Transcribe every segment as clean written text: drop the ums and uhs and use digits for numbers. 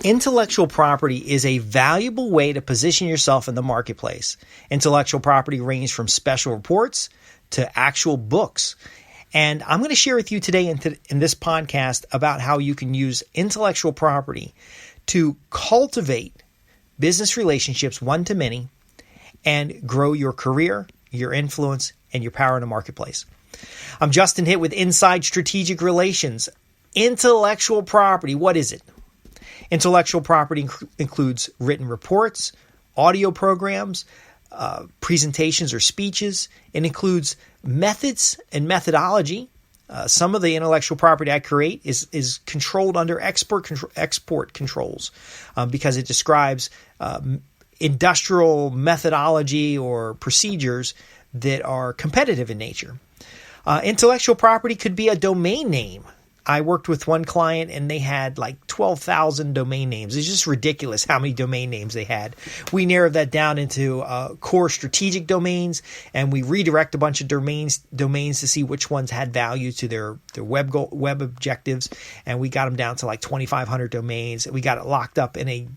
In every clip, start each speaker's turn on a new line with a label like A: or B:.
A: Intellectual property is a valuable way to position yourself in the marketplace. Intellectual property ranges from special reports to actual books. And I'm going to share with you today in this podcast about how you can use intellectual property to cultivate business relationships one-to-many and grow your career, your influence, and your power in the marketplace. I'm Justin Hitt with Inside Strategic Relations. Intellectual property, what is it? Intellectual property includes written reports, audio programs, presentations or speeches. It includes methods and methodology. Some of the intellectual property I create is controlled under export controls because it describes industrial methodology or procedures that are competitive in nature. Intellectual property could be a domain name. I worked with one client and they had like 12,000 domain names. It's just ridiculous how many domain names they had. We narrowed that down into core strategic domains, and we redirect a bunch of domains to see which ones had value to their web objectives. And we got them down to like 2,500 domains. We got it locked up in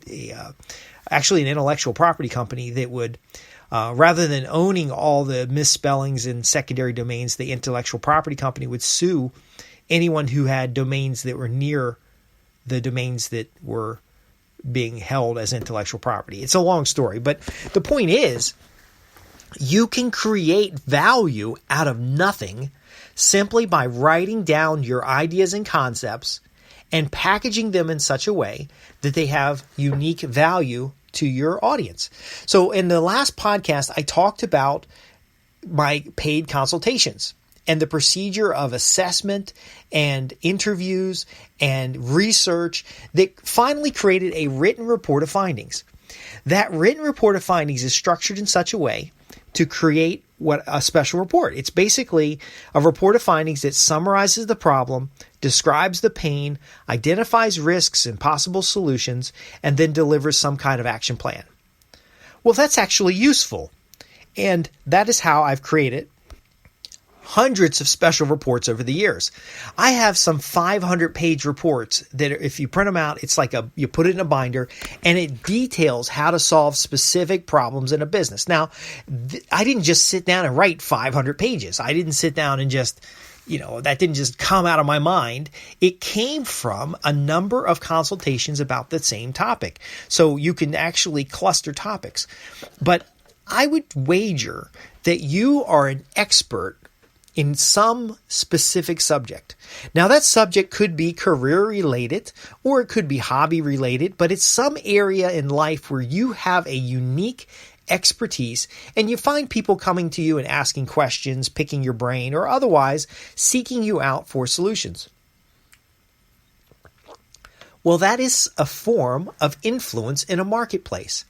A: actually an intellectual property company that would, rather than owning all the misspellings and secondary domains, the intellectual property company would sue anyone who had domains that were near the domains that were being held as intellectual property. It's a long story, but the point is, you can create value out of nothing simply by writing down your ideas and concepts and packaging them in such a way that they have unique value to your audience. So in the last podcast, I talked about my paid consultations and the procedure of assessment and interviews and research that finally created a written report of findings. That written report of findings is structured in such a way to create a special report. It's basically a report of findings that summarizes the problem, describes the pain, identifies risks and possible solutions, and then delivers some kind of action plan. Well, that's actually useful. And that is how I've created hundreds of special reports over the years. I have some 500-page reports that if you print them out, it's like you put it in a binder and it details how to solve specific problems in a business. Now, I didn't just sit down and write 500 pages. I didn't sit down and just, that didn't just come out of my mind. It came from a number of consultations about the same topic. So you can actually cluster topics. But I would wager that you are an expert in some specific subject. Now, that subject could be career related or it could be hobby related, but it's some area in life where you have a unique expertise and you find people coming to you and asking questions, picking your brain, or otherwise seeking you out for solutions. Well, that is a form of influence in a marketplace.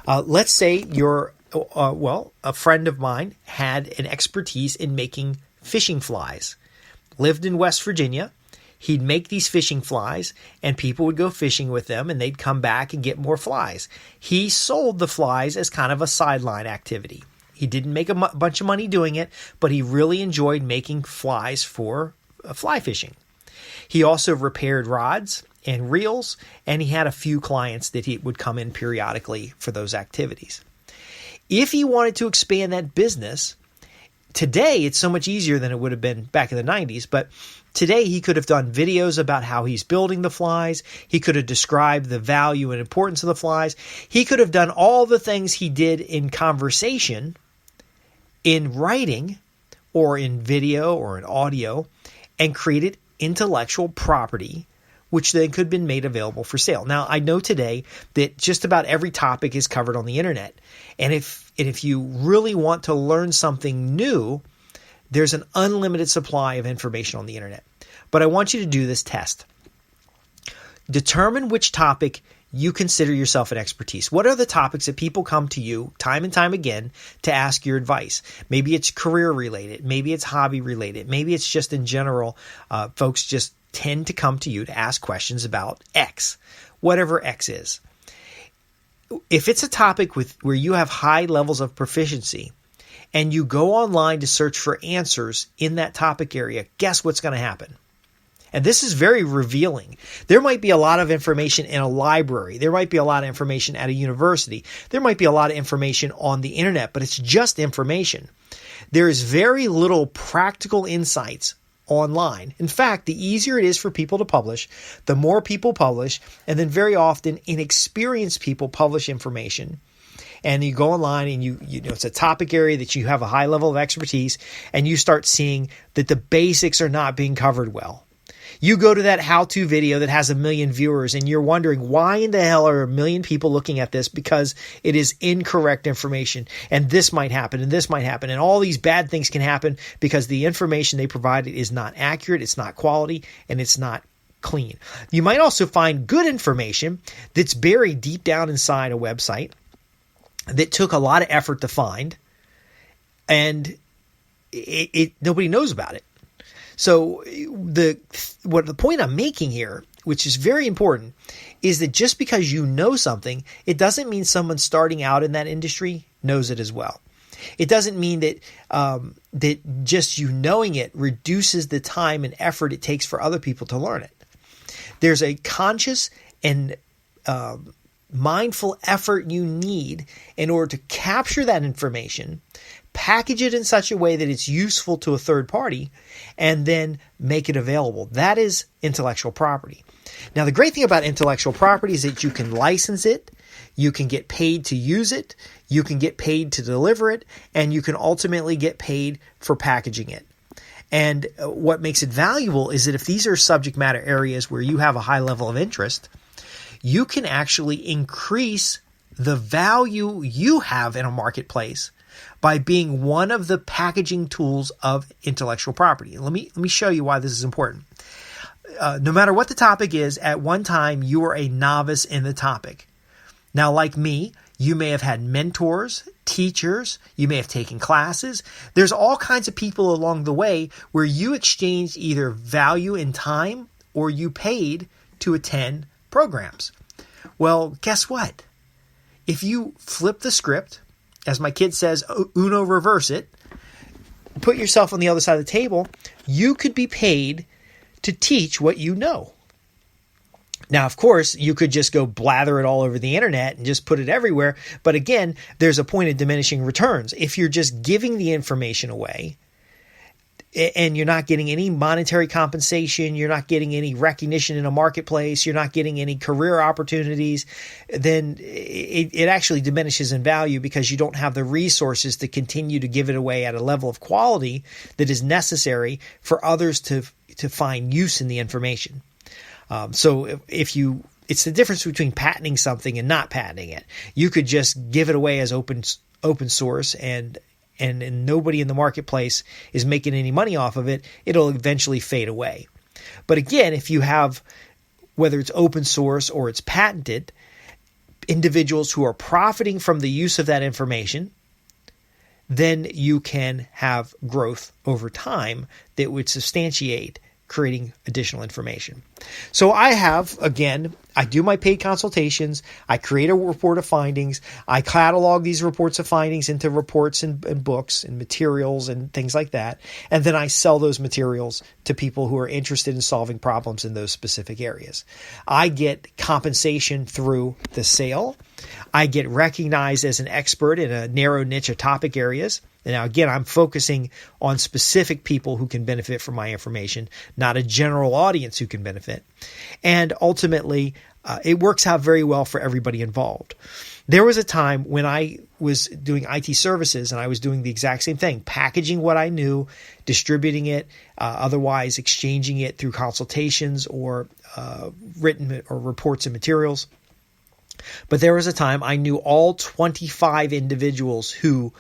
A: Let's say a friend of mine had an expertise in making fishing flies. Lived in West Virginia. He'd make these fishing flies and people would go fishing with them and they'd come back and get more flies. He sold the flies as kind of a sideline activity. He didn't make a bunch of money doing it, but he really enjoyed making flies for fly fishing. He also repaired rods and reels, and he had a few clients that he would come in periodically for those activities. If he wanted to expand that business, today it's so much easier than it would have been back in the 90s, but today he could have done videos about how he's building the flies. He could have described the value and importance of the flies. He could have done all the things he did in conversation, in writing, or in video or in audio, and created intellectual property which then could have been made available for sale. Now, I know today that just about every topic is covered on the internet. And if you really want to learn something new, there's an unlimited supply of information on the internet. But I want you to do this test. Determine which topic you consider yourself an expertise. What are the topics that people come to you time and time again to ask your advice? Maybe it's career related. Maybe it's hobby related. Maybe it's just in general, folks just tend to come to you to ask questions about X, whatever X is. If it's a topic where you have high levels of proficiency and you go online to search for answers in that topic area, guess what's going to happen? And this is very revealing. There might be a lot of information in a library. There might be a lot of information at a university. There might be a lot of information on the internet, but it's just information. There is very little practical insights online. In fact, the easier it is for people to publish, the more people publish, and then very often inexperienced people publish information. And you go online and you know it's a topic area that you have a high level of expertise, and you start seeing that the basics are not being covered well. You go to that how-to video that has 1 million viewers and you're wondering why in the hell are 1 million people looking at this, because it is incorrect information, and this might happen and this might happen and all these bad things can happen because the information they provided is not accurate, it's not quality, and it's not clean. You might also find good information that's buried deep down inside a website that took a lot of effort to find, and nobody knows about it. So the point I'm making here, which is very important, is that just because you know something, it doesn't mean someone starting out in that industry knows it as well. It doesn't mean that that just you knowing it reduces the time and effort it takes for other people to learn it. There's a conscious and mindful effort you need in order to capture that information, package it in such a way that it's useful to a third party, and then make it available. That is intellectual property. Now, the great thing about intellectual property is that you can license it, you can get paid to use it, you can get paid to deliver it, and you can ultimately get paid for packaging it. And what makes it valuable is that if these are subject matter areas where you have a high level of interest, you can actually increase the value you have in a marketplace by being one of the packaging tools of intellectual property. Let me show you why this is important. No matter what the topic is, at one time you were a novice in the topic. Now, like me, you may have had mentors, teachers, you may have taken classes. There's all kinds of people along the way where you exchanged either value in time or you paid to attend programs. Well, guess what? If you flip the script, as my kid says, uno reverse it, put yourself on the other side of the table, you could be paid to teach what you know. Now, of course, you could just go blather it all over the internet and just put it everywhere. But again, there's a point of diminishing returns. If you're just giving the information away and you're not getting any monetary compensation, you're not getting any recognition in a marketplace, you're not getting any career opportunities, then it actually diminishes in value because you don't have the resources to continue to give it away at a level of quality that is necessary for others to find use in the information. So it's the difference between patenting something and not patenting it. You could just give it away as open source and nobody in the marketplace is making any money off of it, it'll eventually fade away. But again, if you have, whether it's open source or it's patented, individuals who are profiting from the use of that information, then you can have growth over time that would substantiate creating additional information. So I do my paid consultations. I create a report of findings. I catalog these reports of findings into reports and books and materials and things like that. And then I sell those materials to people who are interested in solving problems in those specific areas. I get compensation through the sale. I get recognized as an expert in a narrow niche of topic areas. And now, again, I'm focusing on specific people who can benefit from my information, not a general audience who can benefit. And ultimately, it works out very well for everybody involved. There was a time when I was doing IT services and I was doing the exact same thing, packaging what I knew, distributing it, otherwise exchanging it through consultations or written or reports and materials. But there was a time I knew all 25 individuals who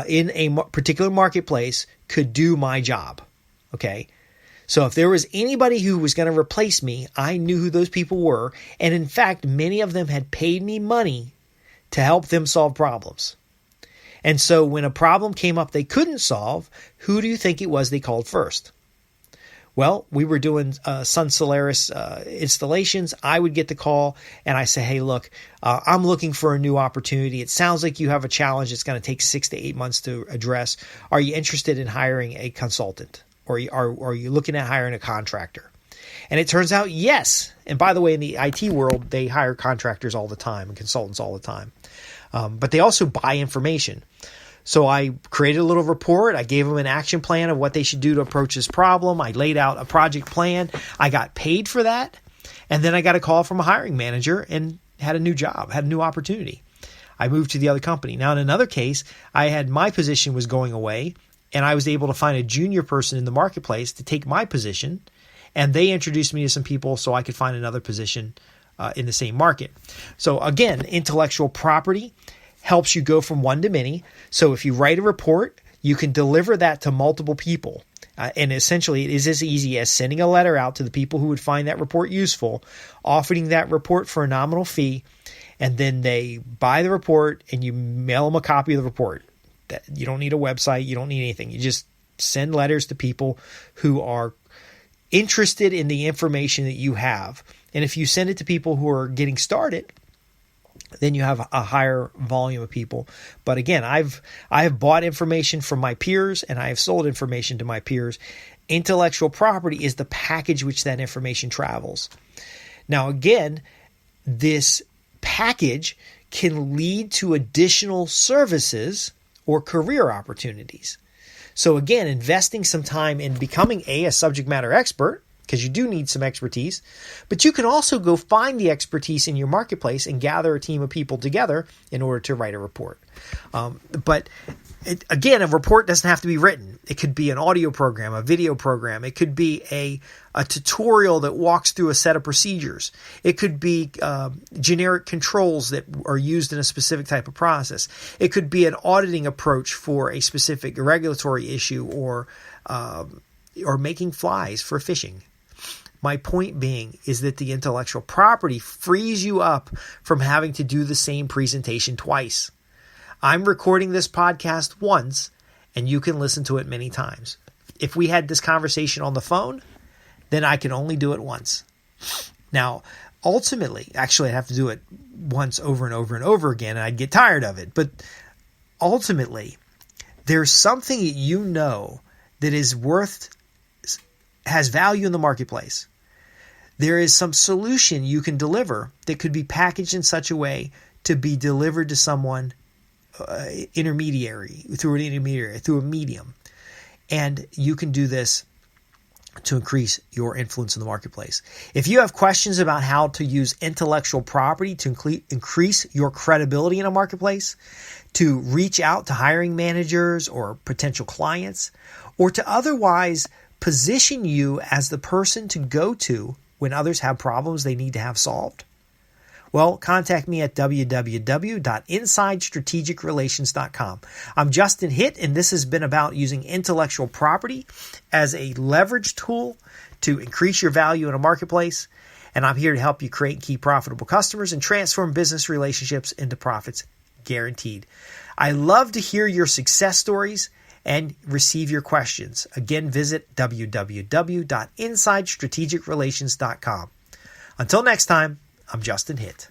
A: in a particular marketplace could do my job. Okay. So if there was anybody who was going to replace me, I knew who those people were. And in fact, many of them had paid me money to help them solve problems. And so when a problem came up they couldn't solve, who do you think it was they called first? Well, we were doing Sun Solaris installations. I would get the call and I say, hey, look, I'm looking for a new opportunity. It sounds like you have a challenge that's going to take 6 to 8 months to address. Are you interested in hiring a consultant? Or are you looking at hiring a contractor? And it turns out, yes. And by the way, in the IT world, they hire contractors all the time and consultants all the time. But they also buy information. So I created a little report. I gave them an action plan of what they should do to approach this problem. I laid out a project plan. I got paid for that. And then I got a call from a hiring manager and had a new job, had a new opportunity. I moved to the other company. Now, in another case, my position was going away, and I was able to find a junior person in the marketplace to take my position. And they introduced me to some people so I could find another position in the same market. So again, intellectual property helps you go from one to many. So if you write a report, you can deliver that to multiple people. And essentially, it is as easy as sending a letter out to the people who would find that report useful, offering that report for a nominal fee, and then they buy the report and you mail them a copy of the report. You don't need a website. You don't need anything. You just send letters to people who are interested in the information that you have. And if you send it to people who are getting started, then you have a higher volume of people. But again, I have bought information from my peers and I have sold information to my peers. Intellectual property is the package which that information travels. Now, again, this package can lead to additional services or career opportunities. So again, investing some time in becoming a subject matter expert, because you do need some expertise, but you can also go find the expertise in your marketplace and gather a team of people together in order to write a report. Again, a report doesn't have to be written. It could be an audio program, a video program. It could be a tutorial that walks through a set of procedures. It could be generic controls that are used in a specific type of process. It could be an auditing approach for a specific regulatory issue or making flies for fishing. My point being is that the intellectual property frees you up from having to do the same presentation twice. I'm recording this podcast once, and you can listen to it many times. If we had this conversation on the phone, then I can only do it once. Now, ultimately, actually, I'd have to do it once over and over and over again, and I'd get tired of it. But ultimately, there's something that you know that has value in the marketplace. There is some solution you can deliver that could be packaged in such a way to be delivered to someone through an intermediary, through a medium. And you can do this to increase your influence in the marketplace. If you have questions about how to use intellectual property to increase your credibility in a marketplace, to reach out to hiring managers or potential clients, or to otherwise position you as the person to go to when others have problems they need to have solved, well, contact me at www.insidestrategicrelations.com. I'm Justin Hitt, and this has been about using intellectual property as a leverage tool to increase your value in a marketplace. And I'm here to help you create and keep profitable customers and transform business relationships into profits guaranteed. I love to hear your success stories and receive your questions. Again, visit www.insidestrategicrelations.com. Until next time, I'm Justin Hitt.